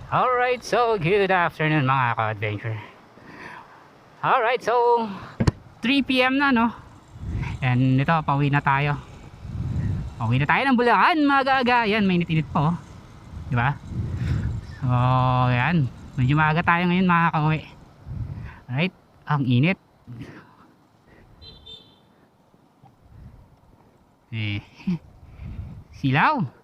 Alright, so good afternoon mga ka-adventure. Alright, so 3 PM na, no? And ito, pauwi na tayo. Pauwi na tayo ng Bulacan, maaga-aga. Yan, mainit-init po, oh. Diba? So, yan. Medyo maaga tayo ngayon makaka-uwi. Alright, ang init. Silaw.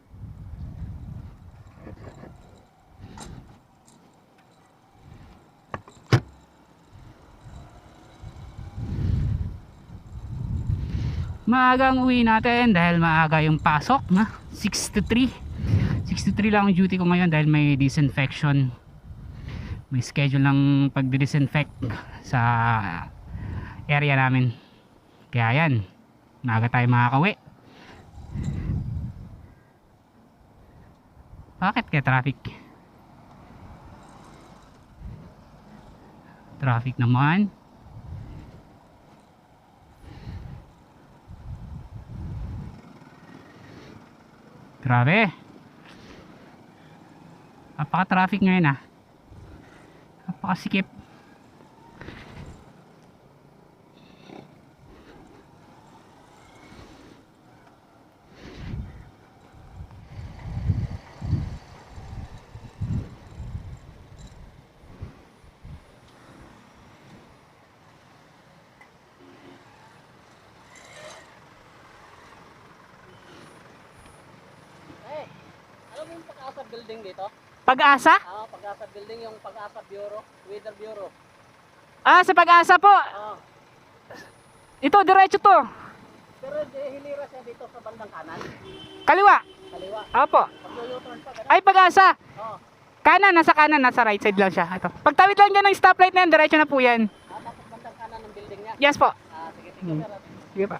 Maaga ang uwi natin dahil maaga yung pasok, na 6 to 3 lang ang duty ko ngayon dahil may disinfection, may schedule ng pag-disinfect sa area namin. Kaya yan, maaga tayo makakauwi. Bakit kaya traffic naman? Grabe. Napaka-traffic ngayon, ah. Napakasikip. Yung Pag-asa building dito? Pag-asa? Pag-asa building, yung Pag-asa Bureau, Weather Bureau. Ah, sa Pag-asa po. Ito, diretso to. Pero hilira siya dito sa bandang kanan. Kaliwa. Kaliwa. Opo. Pag-u-turn pa, ganun. Ay, Pag-asa. Oo. Kanan, nasa right side lang siya. Ito. Pagtawid lang dyan ng stoplight na yan, diretso na po yan. Tapos bandang kanan ng building niya. Yes po. Sige, sige, sir. Sige pa.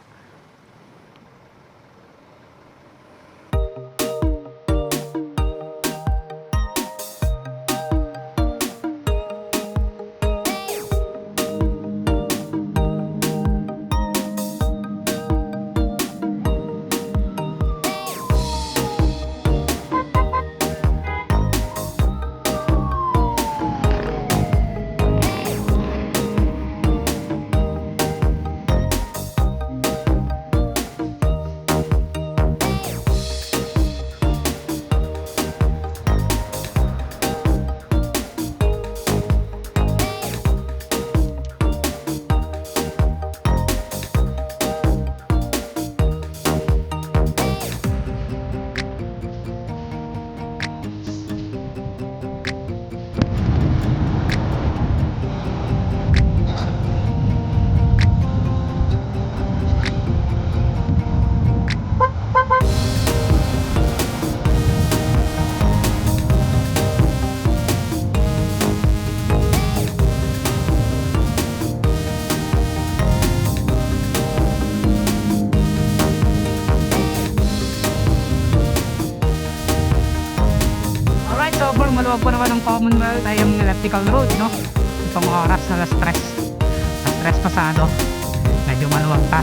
Maluwag po naman ng Commonwealth ay yung elliptical road, no? Itong oras na alas 3 pasado, medyo maluwag pa.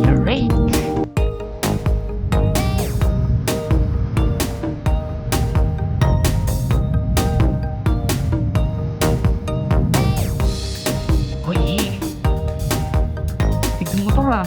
You're right. Uy, tignan mo to, ha.